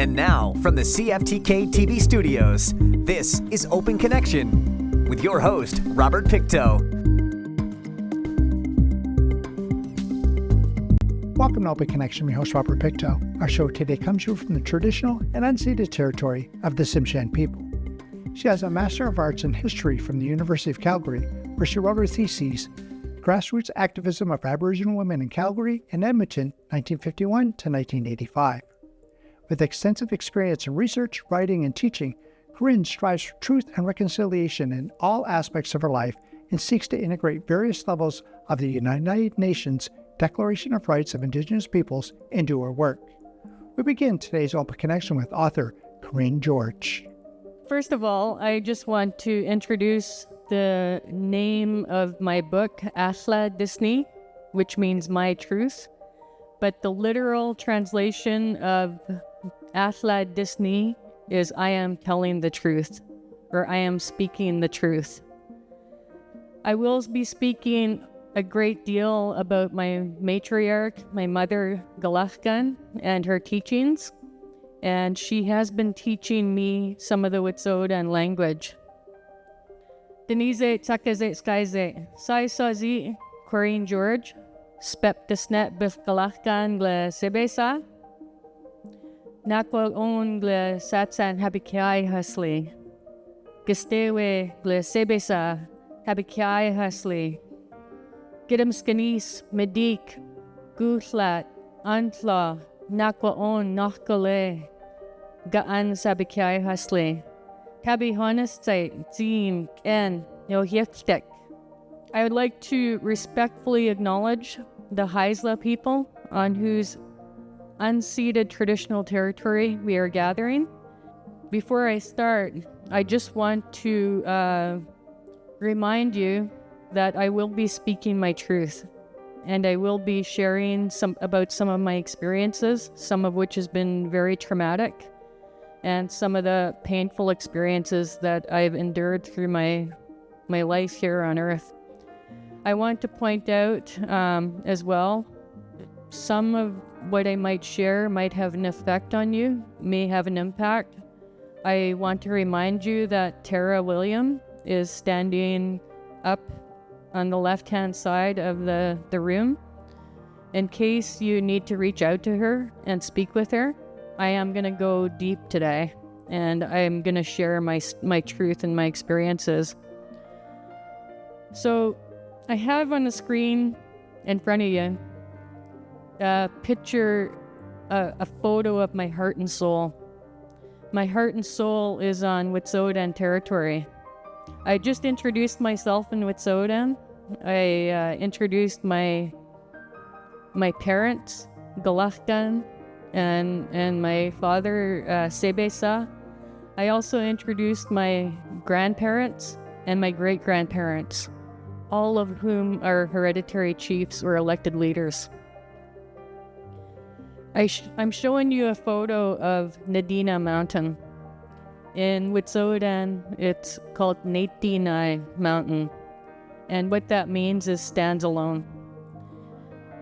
And now, from the CFTK-TV studios, this is Open Connection with your host, Robert Pictou. Welcome to Open Connection. I'm your host, Robert Pictou. Our show today comes to you from the traditional and unceded territory of the Tsimshian people. She has a Master of Arts in History from the University of Calgary, where she wrote her theses, Grassroots Activism of Aboriginal Women in Calgary and Edmonton, 1951 to 1985. With extensive experience in research, writing, and teaching, Corinne strives for truth and reconciliation in all aspects of her life and seeks to integrate various levels of the United Nations Declaration of Rights of Indigenous Peoples into her work. We begin today's Open Connection with author Corinne George. First of all, I just want to introduce the name of my book, Asla Disney, which means My Truth. But the literal translation of Asla Disney is I am telling the truth, or I am speaking the truth. I will be speaking a great deal about my matriarch, my mother, Galachkan, and her teachings. And she has been teaching me some of the Wet'suwet'en language. Denise Tsakaze Skyze, Sai Sazi, Corinne George, Speptisnet Bith Galachkan Gle Sebesa, Nakwa On Gle Satsan Habikai Hasli, Gistewe Gle Sebesa, Habikai Hasli, Gidam Skanis, Medik, Guthlat, Antla, Nakwa On Nachkale, Gaan Sabikai Hasli, Tabi Honestsite, Zim, and Yohyektek. I would like to respectfully acknowledge the Haisla people on whose unceded traditional territory we are gathering. Before I start, I just want to remind you that I will be speaking my truth, and I will be sharing about some of my experiences, some of which has been very traumatic, and some of the painful experiences that I've endured through my life here on Earth. I want to point out as well, some of what I might share might have an effect on you, may have an impact. I want to remind you that Tara William is standing up on the left-hand side of the room. In case you need to reach out to her and speak with her, I am going to go deep today, and I am going to share my truth and my experiences. So I have on the screen in front of you a picture, a photo of my heart and soul. My heart and soul is on Wet'suwet'en territory. I just introduced myself in Wet'suwet'en. I introduced my parents, Galachkan, and my father, Sebesa. I also introduced my grandparents and my great-grandparents, all of whom are hereditary chiefs or elected leaders. I'm showing you a photo of Nadina Mountain. In Wet'suwet'en, it's called Natinai Mountain, and what that means is stands alone.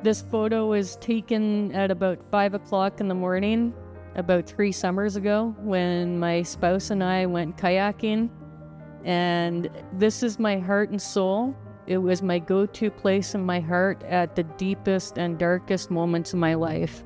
This photo was taken at about 5 o'clock in the morning, about 3 summers ago, when my spouse and I went kayaking, and this is my heart and soul. It was my go-to place in my heart at the deepest and darkest moments of my life,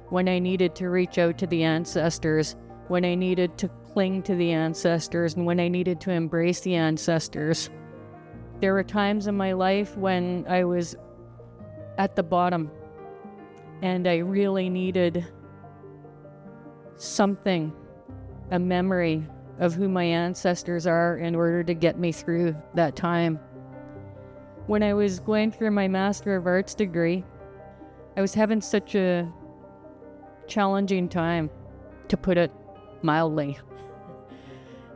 when I needed to reach out to the ancestors, when I needed to cling to the ancestors, and when I needed to embrace the ancestors. There were times in my life when I was at the bottom, and I really needed something, a memory of who my ancestors are in order to get me through that time. When I was going through my Master of Arts degree, I was having such a challenging time, to put it mildly.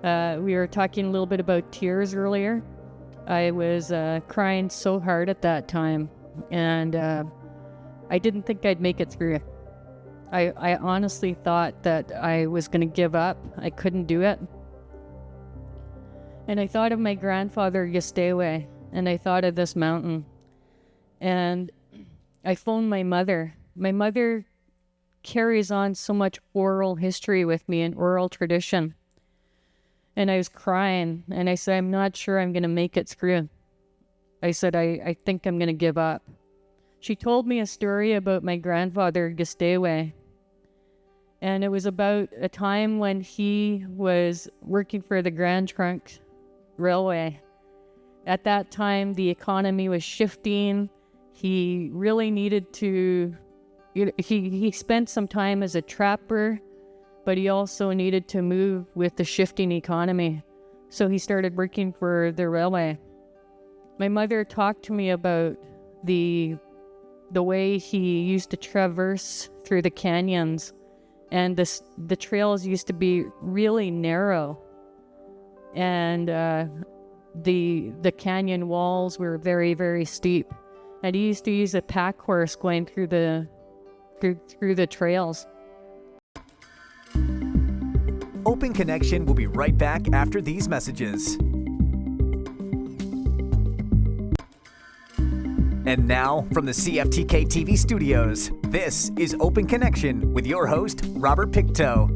We were talking a little bit about tears earlier. I was crying so hard at that time, and I didn't think I'd make it through it. I honestly thought that I was going to give up. I couldn't do it. And I thought of my grandfather, Gistewe, and I thought of this mountain. And I phoned my mother. My mother carries on so much oral history with me and oral tradition. And I was crying, and I said, I'm not sure I'm going to make it through. I said, I think I'm going to give up. She told me a story about my grandfather, Gistewe. And it was about a time when he was working for the Grand Trunk Railway. At that time, the economy was shifting. He really needed to, he spent some time as a trapper, but he also needed to move with the shifting economy. So he started working for the railway. My mother talked to me about the way he used to traverse through the canyons, and the trails used to be really narrow, and the canyon walls were very, very steep. And he used to use a pack horse going through the trails. Open Connection will be right back after these messages. And now, from the CFTK-TV studios, this is Open Connection with your host, Robert Pictou.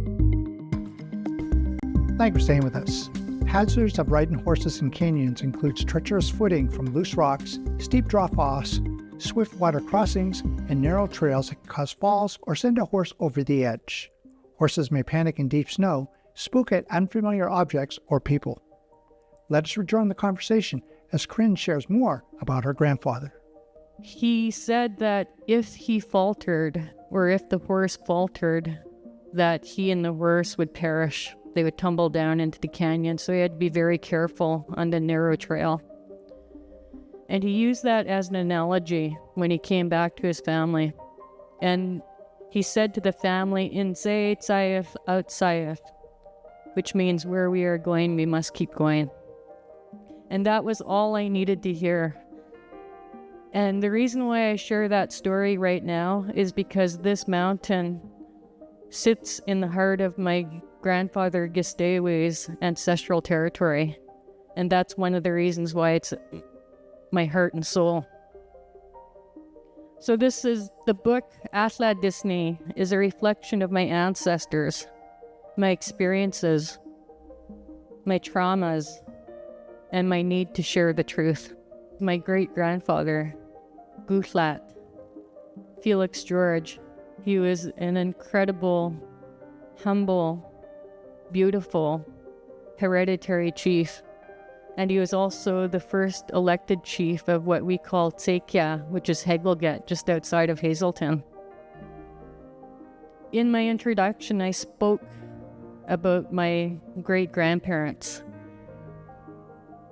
Thank you for staying with us. Hazards of riding horses in canyons includes treacherous footing from loose rocks, steep drop-offs, swift water crossings, and narrow trails that can cause falls or send a horse over the edge. Horses may panic in deep snow, spook at unfamiliar objects or people. Let us rejoin the conversation as Corinne shares more about her grandfather. He said that if he faltered, or if the horse faltered, that he and the horse would perish. They would tumble down into the canyon, so he had to be very careful on the narrow trail. And he used that as an analogy when he came back to his family. And he said to the family, In Zay Tsayef out Tsayef, which means where we are going, we must keep going. And that was all I needed to hear. And the reason why I share that story right now is because this mountain sits in the heart of my grandfather Gistewe's ancestral territory. And that's one of the reasons why it's my heart and soul. So this is the book, Atla Disney, is a reflection of my ancestors, my experiences, my traumas, and my need to share the truth. My great-grandfather, Guthlat, Felix George, he was an incredible, humble, beautiful, hereditary chief. And he was also the first elected chief of what we call Tsekya, which is Hegelget, just outside of Hazelton. In my introduction, I spoke about my great-grandparents,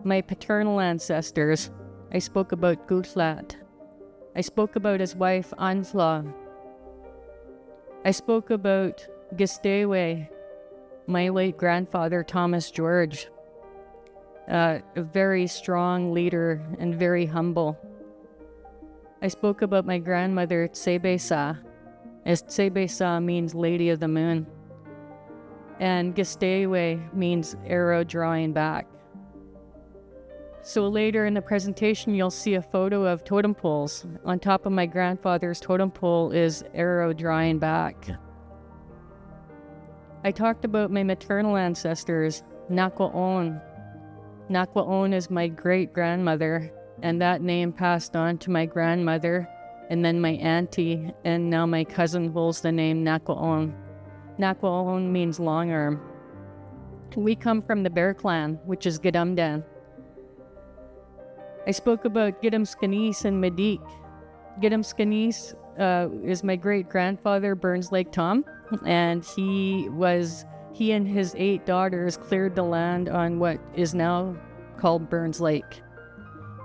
my paternal ancestors. I spoke about Guthlat. I spoke about his wife, Anfla. I spoke about Gistewe, my late grandfather, Thomas George, a very strong leader and very humble. I spoke about my grandmother, Tsebesa, as Tsebesa means Lady of the Moon, and Gistewe means arrow drawing back. So later in the presentation, you'll see a photo of totem poles. On top of my grandfather's totem pole is arrow drawing back. I talked about my maternal ancestors, Nakwaon. Nakwaon is my great-grandmother, and that name passed on to my grandmother, and then my auntie, and now my cousin holds the name Nakwaon. Nakwaon means long arm. We come from the Bear Clan, which is Gadumdan. I spoke about Gidimskanis and Medik. Gidimskanis is my great-grandfather, Burns Lake Tom, and he and his 8 daughters cleared the land on what is now called Burns Lake.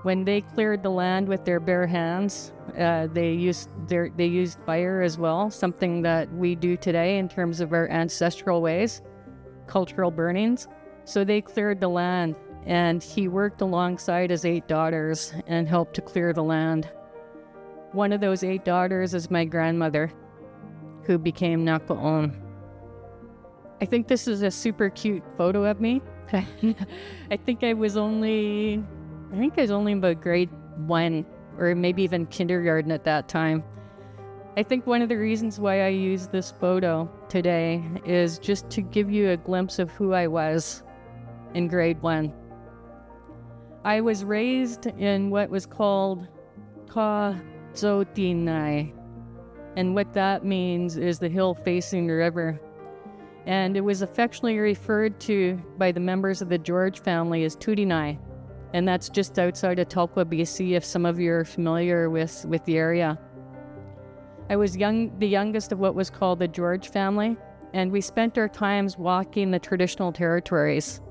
When they cleared the land with their bare hands, they used fire as well, something that we do today in terms of our ancestral ways, cultural burnings. So they cleared the land, and he worked alongside his 8 daughters and helped to clear the land. One of those 8 daughters is my grandmother, who became Nakwaon. I think this is a super cute photo of me. I think I was only about grade 1 or maybe even kindergarten at that time. I think one of the reasons why I use this photo today is just to give you a glimpse of who I was in grade 1. I was raised in what was called Ka-Zotinai, and what that means is the hill facing the river. And it was affectionately referred to by the members of the George family as Tutinai, and that's just outside of Tulkwa, BC, if some of you are familiar with the area. I was the youngest of what was called the George family, and we spent our times walking the traditional territories.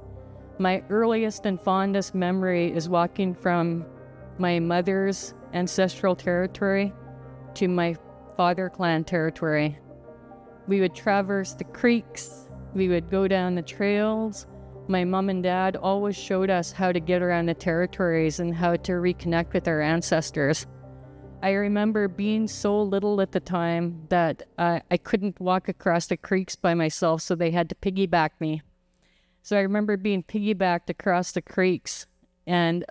My earliest and fondest memory is walking from my mother's ancestral territory to my father clan territory. We would traverse the creeks, we would go down the trails. My mom and dad always showed us how to get around the territories and how to reconnect with our ancestors. I remember being so little at the time that I couldn't walk across the creeks by myself, so they had to piggyback me. So I remember being piggybacked across the creeks and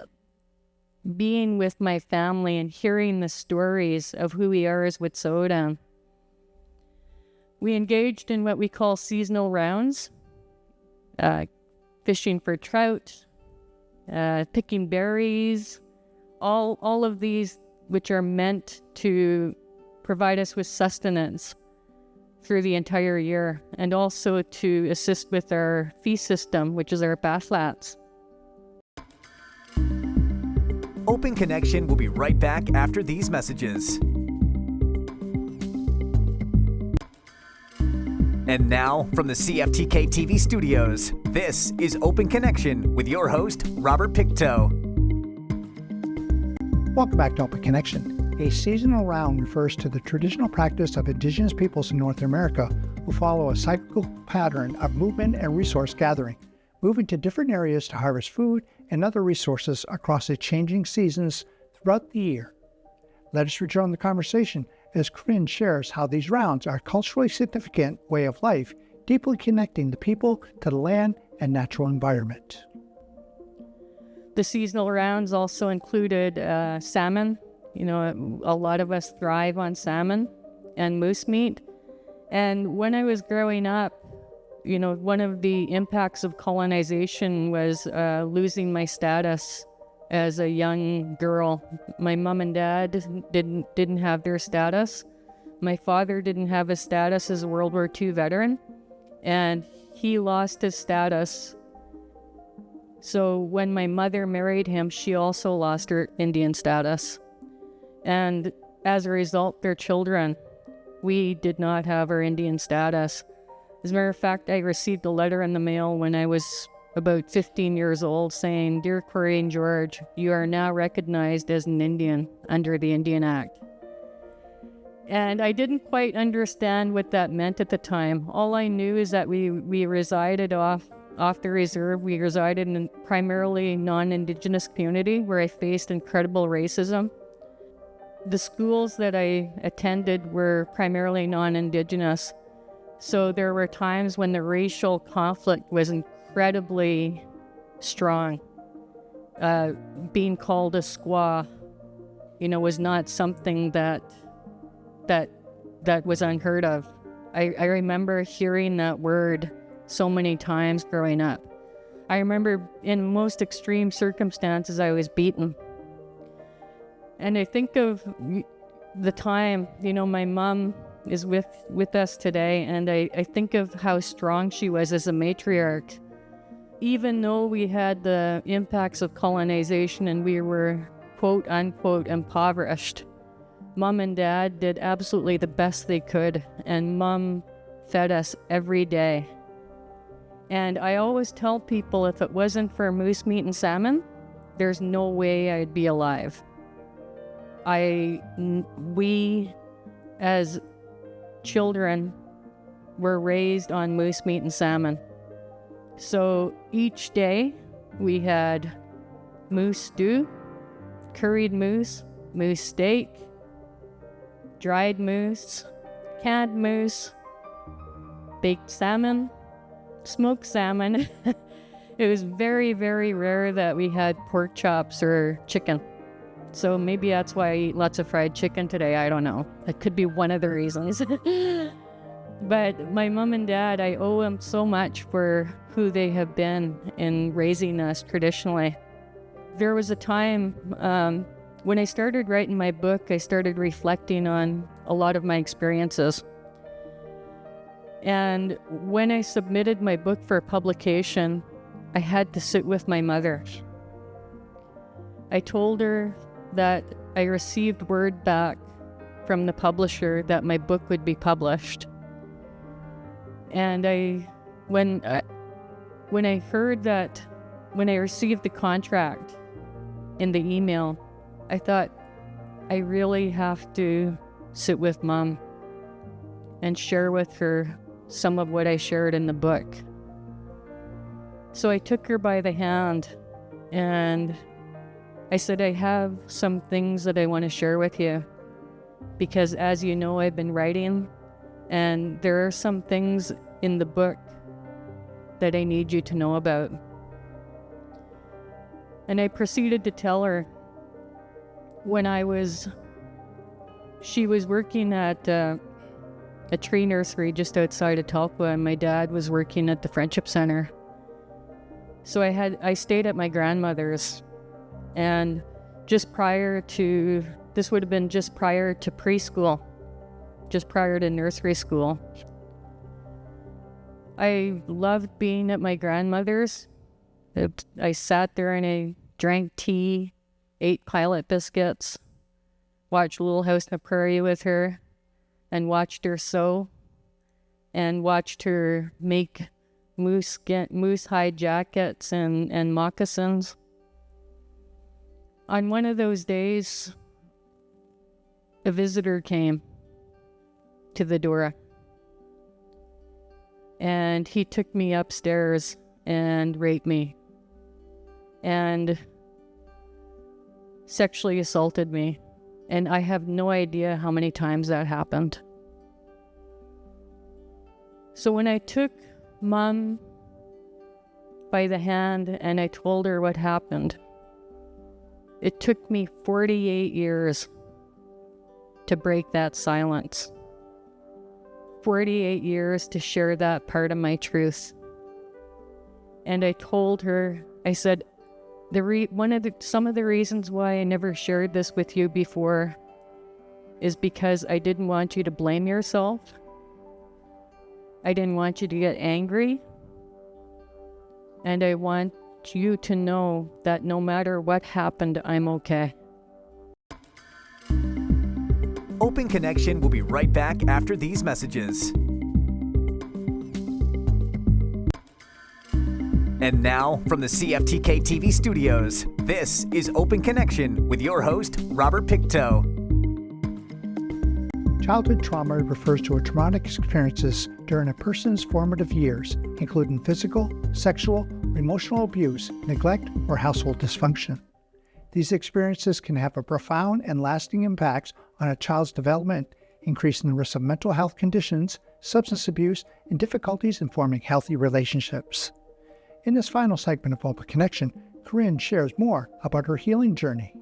being with my family and hearing the stories of who we are as Wet'suwet'en. We engaged in what we call seasonal rounds, fishing for trout, picking berries, all of these which are meant to provide us with sustenance through the entire year, and also to assist with our feast system, which is our bathlats. Open Connection will be right back after these messages. And now, from the CFTK-TV studios, this is Open Connection with your host, Robert Pictou. Welcome back to Open Connection. A seasonal round refers to the traditional practice of Indigenous peoples in North America who follow a cyclical pattern of movement and resource gathering, moving to different areas to harvest food and other resources across the changing seasons throughout the year. Let us rejoin the conversation as Corinne shares how these rounds are a culturally significant way of life, deeply connecting the people to the land and natural environment. The seasonal rounds also included salmon. You know, a lot of us thrive on salmon and moose meat. And when I was growing up, you know, one of the impacts of colonization was losing my status as a young girl. My mom and dad didn't have their status. My father didn't have his status as a World War II veteran, and he lost his status. So when my mother married him, she also lost her Indian status. And as a result, their children, we did not have our Indian status. As a matter of fact, I received a letter in the mail when I was about 15 years old saying, "Dear Corinne George, you are now recognized as an Indian under the Indian Act." And I didn't quite understand what that meant at the time. All I knew is that we resided off the reserve. We resided in a primarily non-Indigenous community where I faced incredible racism. The schools that I attended were primarily non-Indigenous. So there were times when the racial conflict was incredibly strong. Being called a squaw, you know, was not something that was unheard of. I remember hearing that word so many times growing up. I remember in most extreme circumstances I was beaten. And I think of the time, you know, my mom is with us today, and I think of how strong she was as a matriarch. Even though we had the impacts of colonization and we were quote unquote impoverished, Mom and Dad did absolutely the best they could, and Mom fed us every day. And I always tell people, if it wasn't for moose meat and salmon, there's no way I'd be alive. We, as children, were raised on moose meat and salmon. So each day we had moose stew, curried moose, moose steak, dried moose, canned moose, baked salmon, smoked salmon. It was very, very rare that we had pork chops or chicken. So maybe that's why I eat lots of fried chicken today. I don't know. That could be one of the reasons. But my mom and dad, I owe them so much for who they have been in raising us traditionally. There was a time when I started writing my book, I started reflecting on a lot of my experiences. And when I submitted my book for publication, I had to sit with my mother. I told her that I received word back from the publisher that my book would be published. And when I heard that, when I received the contract in the email, I thought, I really have to sit with Mom and share with her some of what I shared in the book. So I took her by the hand and I said, I have some things that I want to share with you, because as you know, I've been writing and there are some things in the book that I need you to know about. And I proceeded to tell her she was working at a tree nursery just outside of Talpa, and my dad was working at the Friendship Center. So I stayed at my grandmother's, and this would have been just prior to preschool, just prior to nursery school. I loved being at my grandmother's. I sat there and I drank tea, ate Pilot biscuits, watched Little House on the Prairie with her, and watched her sew, and watched her make moose hide jackets and moccasins. On one of those days, a visitor came to the door, and he took me upstairs and raped me and sexually assaulted me. And I have no idea how many times that happened. So when I took Mom by the hand and I told her what happened, it took me 48 years to break that silence. 48 years to share that part of my truth. And I told her, I said, some of the reasons why I never shared this with you before is because I didn't want you to blame yourself. I didn't want you to get angry. And I want you to know that no matter what happened, I'm okay. Open Connection will be right back after these messages. And now, from the CFTK-TV studios, this is Open Connection with your host, Robert Pictou. Childhood trauma refers to traumatic experiences during a person's formative years, including physical, sexual, or emotional abuse, neglect, or household dysfunction. These experiences can have a profound and lasting impact on a child's development, increasing the risk of mental health conditions, substance abuse, and difficulties in forming healthy relationships. In this final segment of Open Connection, Corinne shares more about her healing journey.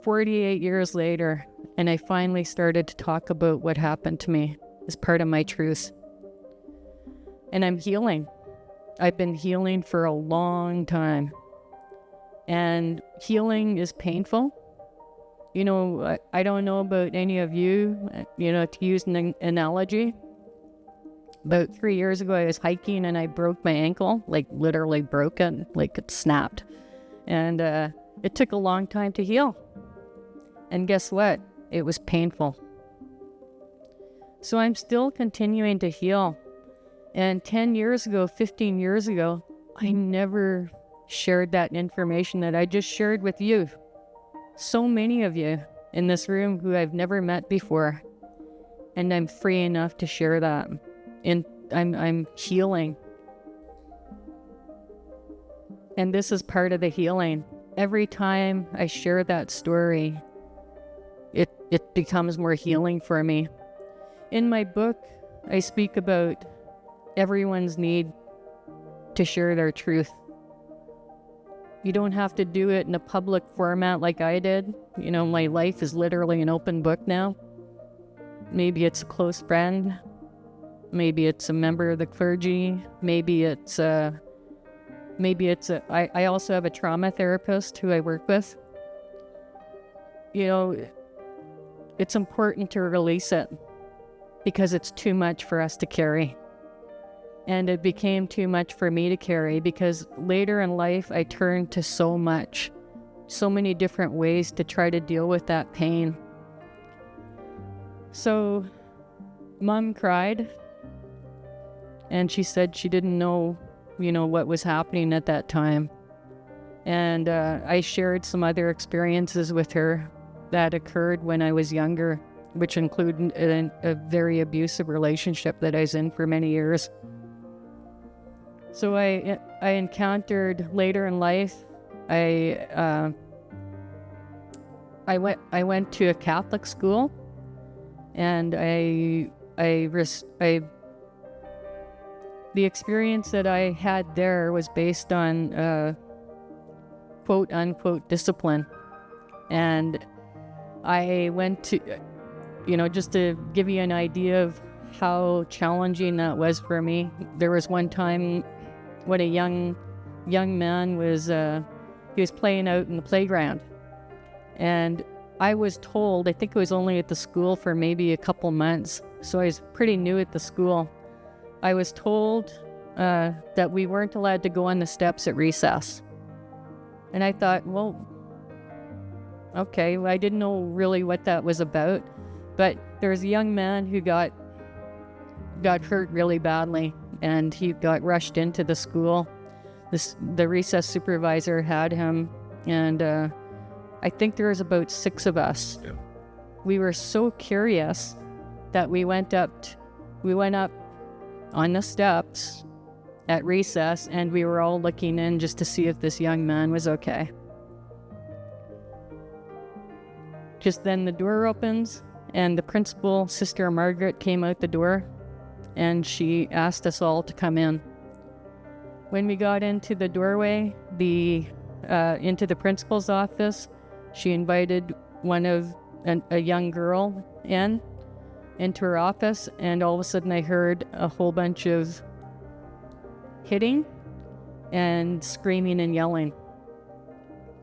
48 years later, and I finally started to talk about what happened to me as part of my truth. And I'm healing. I've been healing for a long time. And healing is painful. You know, I don't know about any of you, to use an analogy. About 3 years ago, I was hiking and I broke my ankle, like literally broke it, like it snapped. And it took a long time to heal. And guess what? It was painful. So I'm still continuing to heal. And 10 years ago, 15 years ago, I never shared that information that I just shared with you. So many of you in this room who I've never met before. And I'm free enough to share that. And I'm healing. And this is part of the healing. Every time I share that story, it becomes more healing for me. In my book, I speak about everyone's need to share their truth. You don't have to do it in a public format like I did. You know, my life is literally an open book now. Maybe it's a close friend. Maybe it's a member of the clergy. I also have a trauma therapist who I work with. You know, it's important to release it because it's too much for us to carry. And it became too much for me to carry because later in life, I turned to so many different ways to try to deal with that pain. So, Mom cried, and she said she didn't know, what was happening at that time. And I shared some other experiences with her that occurred when I was younger, which included a very abusive relationship that I was in for many years. So I encountered later in life, I went to a Catholic school, and the experience that I had there was based on quote unquote discipline. And I went to, just to give you an idea of how challenging that was for me. There was one time when a young man was playing out in the playground, and I was told, I think it was only at the school for maybe a couple months, so I was pretty new at the school. I was told that we weren't allowed to go on the steps at recess. And I thought, well, okay, I didn't know really what that was about, but there was a young man who got hurt really badly, and he got rushed into the school. The recess supervisor had him, and I think there was about 6 of us. Yeah. We were so curious that we went up on the steps at recess, and we were all looking in just to see if this young man was okay. Just then the door opens, and the principal, Sister Margaret, came out the door, and she asked us all to come in. When we got into the doorway, into the principal's office, she invited a young girl into her office, and all of a sudden I heard a whole bunch of hitting and screaming and yelling.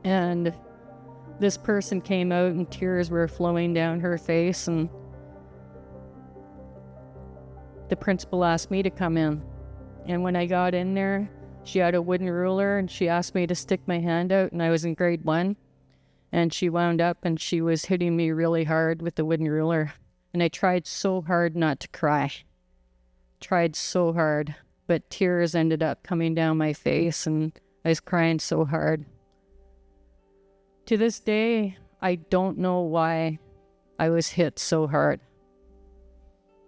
And this person came out and tears were flowing down her face, and the principal asked me to come in. And when I got in there, she had a wooden ruler, and she asked me to stick my hand out, and I was in grade 1. And she wound up and she was hitting me really hard with the wooden ruler. And I tried so hard not to cry. Tried so hard, but tears ended up coming down my face, and I was crying so hard. To this day, I don't know why I was hit so hard.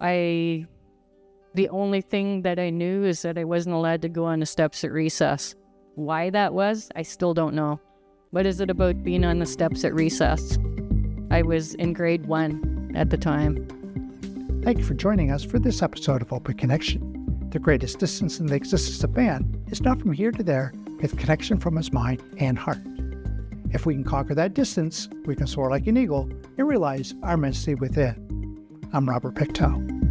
The only thing that I knew is that I wasn't allowed to go on the steps at recess. Why that was, I still don't know. What is it about being on the steps at recess? I was in grade 1 at the time. Thank you for joining us for this episode of Open Connection. The greatest distance in the existence of man is not from here to there, with connection from his mind and heart. If we can conquer that distance, we can soar like an eagle and realize our immensity within. I'm Robert Pictou.